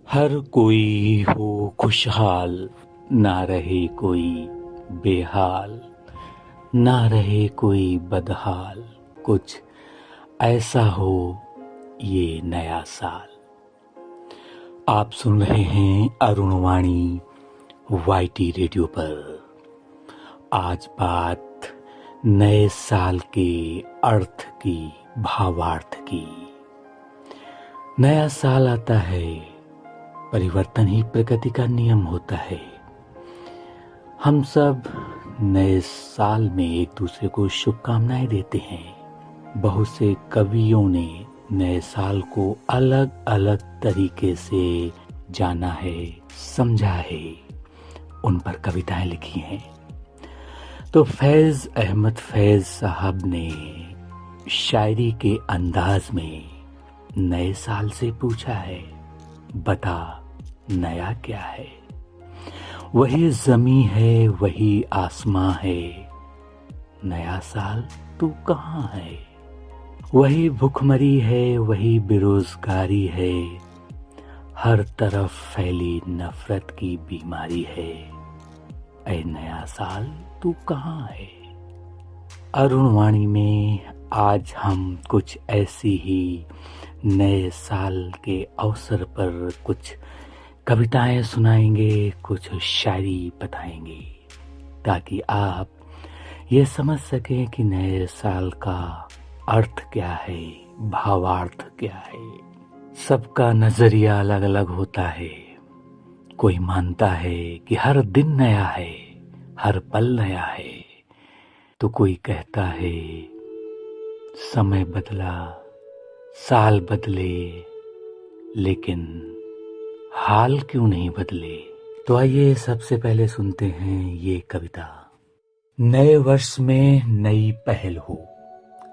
हर कोई हो खुशहाल, ना रहे कोई बेहाल, ना रहे कोई बदहाल। कुछ ऐसा हो ये नया साल। आप सुन रहे हैं अरुणवाणी वाईटी रेडियो पर। आज बात नए साल के अर्थ की, भावार्थ की। नया साल आता है, परिवर्तन ही प्रकृति का नियम होता है। हम सब नए साल में एक दूसरे को शुभकामनाएं देते हैं। बहुत से कवियों ने नए साल को अलग अलग तरीके से जाना है, समझा है, उन पर कविताएं लिखी हैं। तो फैज अहमद फैज साहब ने शायरी के अंदाज में नए साल से पूछा है, बता नया क्या है। वही ज़मीं है, वही आसमां है, नया साल तू कहाँ है। वही भुखमरी है, वही बेरोजगारी है, हर तरफ फैली नफरत की बीमारी है। ऐ नया साल तू कहाँ है। अरुणवाणी में आज हम कुछ ऐसी ही नए साल के अवसर पर कुछ कविताएं सुनाएंगे, कुछ शायरी बताएंगे, ताकि आप ये समझ सकें कि नए साल का अर्थ क्या है, भावार्थ क्या है। सबका नजरिया अलग अलग होता है। कोई मानता है कि हर दिन नया है, हर पल नया है, तो कोई कहता है समय बदला, साल बदले, लेकिन हाल क्यों नहीं बदले। तो आइए सबसे पहले सुनते हैं ये कविता। नए वर्ष में नई पहल हो,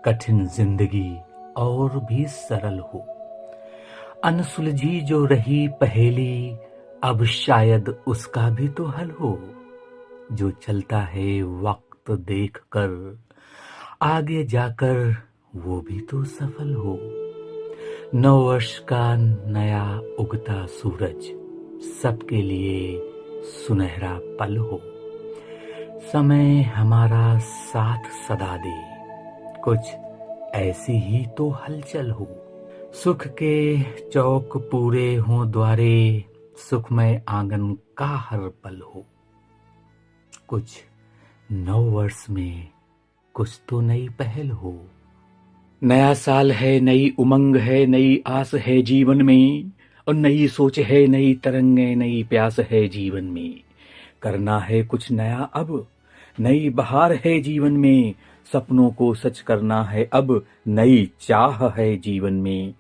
कठिन जिंदगी और भी सरल हो। अनसुलझी जो रही पहेली, अब शायद उसका भी तो हल हो। जो चलता है वक्त देख कर, आगे जाकर वो भी तो सफल हो। नव वर्ष का नया उगता सूरज सबके लिए सुनहरा पल हो। समय हमारा साथ सदा दे, कुछ ऐसी ही तो हलचल हो। सुख के चौक पूरे हों द्वारे, सुखमय आंगन का हर पल हो। कुछ नव वर्ष में कुछ तो नई पहल हो। नया साल है, नई उमंग है, नई आस है जीवन में, और नई सोच है, नई तरंगे, नई प्यास है जीवन में। करना है कुछ नया अब, नई बहार है जीवन में। सपनों को सच करना है अब, नई चाह है जीवन में।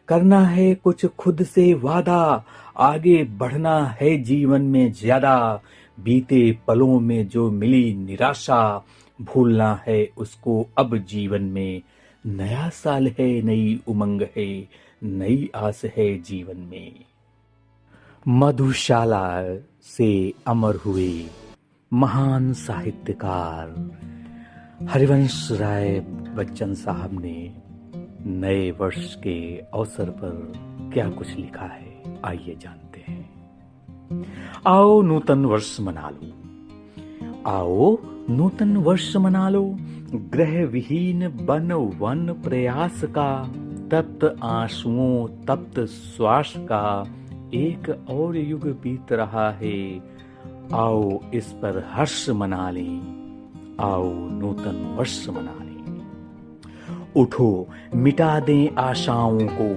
करना है कुछ खुद से वादा, आगे बढ़ना है जीवन में ज्यादा। बीते पलों में जो मिली निराशा, भूलना है उसको अब जीवन में। नया साल है, नई उमंग है, नई आस है जीवन में। मधुशाला से अमर हुए महान साहित्यकार हरिवंश राय बच्चन साहब ने नए वर्ष के अवसर पर क्या कुछ लिखा है, आइए जानते हैं। आओ नूतन वर्ष मना लो, आओ नूतन वर्ष मना लो। ग्रह विहीन बन वन प्रयास का, तप्त आंसुओं तप्त श्वास का, एक और युग बीत रहा है। आओ इस पर हर्ष मना लें, आओ नूतन वर्ष मना लें। उठो मिटा दें आशाओं को,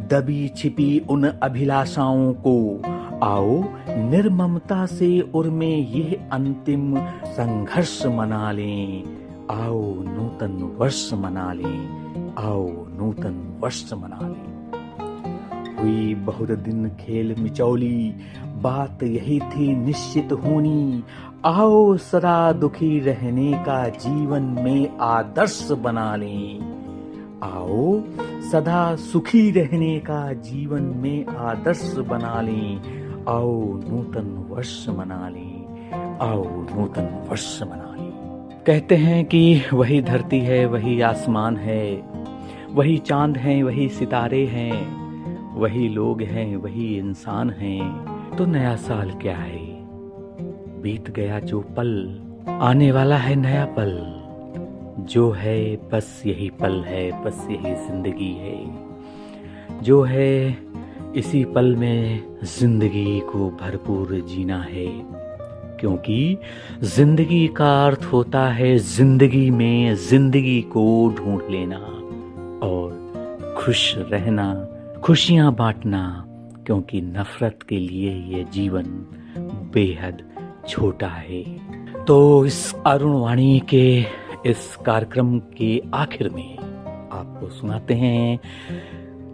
दबी छिपी उन अभिलाषाओं को। आओ निर्ममता से उर्मे ये अंतिम संघर्ष मना लें। आओ नूतन वर्ष मना लें, आओ नूतन वर्ष मना लें। हुई बहुत दिन खेल मिचौली, बात यही थी निश्चित होनी। आओ सदा दुखी रहने का जीवन में आदर्श बना लें। आओ सदा सुखी रहने का जीवन में आदर्श बना लें। आओ नूतन वर्ष मना लें, आओ नूतन वर्ष मना लें। कहते हैं कि वही धरती है, वही आसमान है, वही चांद हैं, वही सितारे हैं, वही लोग हैं, वही इंसान हैं, तो नया साल क्या है? बीत गया जो पल, आने वाला है नया पल। जो है बस यही पल है, बस यही जिंदगी है। जो है इसी पल में जिंदगी को भरपूर जीना है, क्योंकि जिंदगी का अर्थ होता है जिंदगी में जिंदगी को ढूंढ लेना और खुश रहना, खुशियां बांटना, क्योंकि नफरत के लिए ये जीवन बेहद छोटा है। तो इस अरुणवाणी के इस कार्यक्रम के आखिर में आपको सुनाते हैं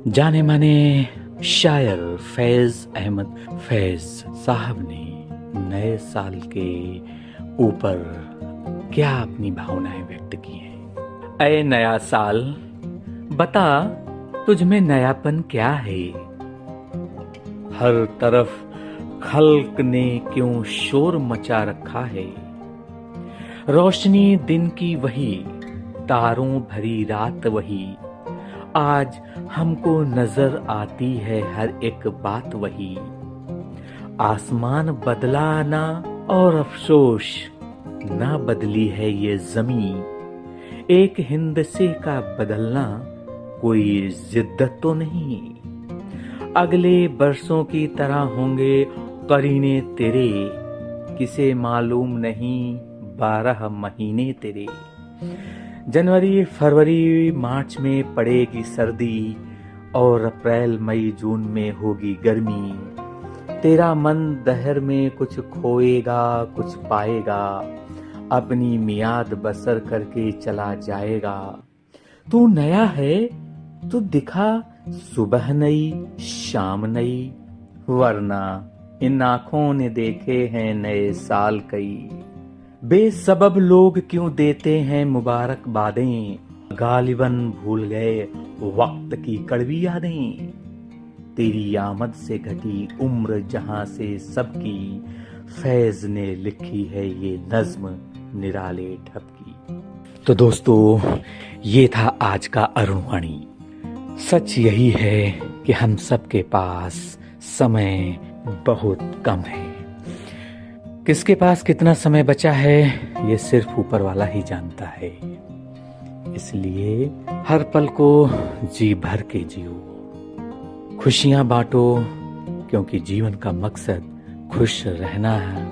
जाने माने शायर फैज अहमद फैज साहब ने नए साल के ऊपर क्या अपनी भावनाएं व्यक्त की हैं। ऐ नया साल, बता तुझ में नयापन क्या है? हर तरफ खल्क ने क्यों शोर मचा रखा है? रोशनी दिन की वही, तारों भरी रात वही, आज हमको नजर आती है हर एक बात वही। आसमान बदला ना और अफसोस ना बदली है ये जमीन। एक हिंदसे का बदलना कोई जिद्दत तो नहीं। अगले बरसों की तरह होंगे करीने तेरे, किसे मालूम नहीं 12 महीने तेरे। जनवरी फरवरी मार्च में पड़ेगी सर्दी और अप्रैल मई जून में होगी गर्मी। तेरा मन दहर में कुछ खोएगा कुछ पाएगा, अपनी मियाद बसर करके चला जाएगा। तू नया है तो दिखा सुबह नई शाम नई, वरना इन आंखों ने देखे हैं नए साल कई। बेसबब लोग क्यों देते हैं मुबारकबादें, गालिबन भूल गए वक्त की कड़वी यादें। तेरी आमद से घटी उम्र जहां से सबकी, फैज ने लिखी है ये नज्म निराले ठपकी। तो दोस्तों, ये था आज का अरुणवाणी। सच यही है कि हम सबके पास समय बहुत कम है। किसके पास कितना समय बचा है ये सिर्फ ऊपर वाला ही जानता है। इसलिए हर पल को जी भर के जियो, खुशियां बांटो, क्योंकि जीवन का मकसद खुश रहना है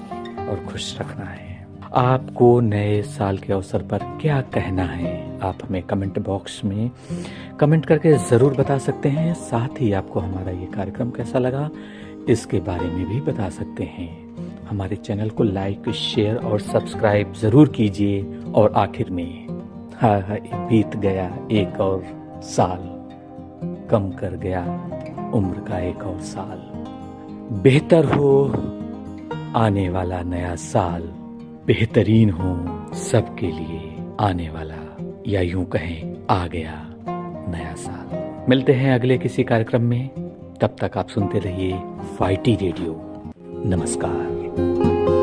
और खुश रखना है। आपको नए साल के अवसर पर क्या कहना है, आप हमें कमेंट बॉक्स में कमेंट करके जरूर बता सकते हैं। साथ ही आपको हमारा ये कार्यक्रम कैसा लगा इसके बारे में भी बता सकते हैं। हमारे चैनल को लाइक शेयर और सब्सक्राइब जरूर कीजिए। और आखिर में बीत गया एक और साल, कम कर गया उम्र का एक और साल। बेहतर हो आने वाला नया साल, बेहतरीन हो सबके लिए आने वाला, या यूं कहें आ गया नया साल। मिलते हैं अगले किसी कार्यक्रम में, तब तक आप सुनते रहिए YT रेडियो। नमस्कार।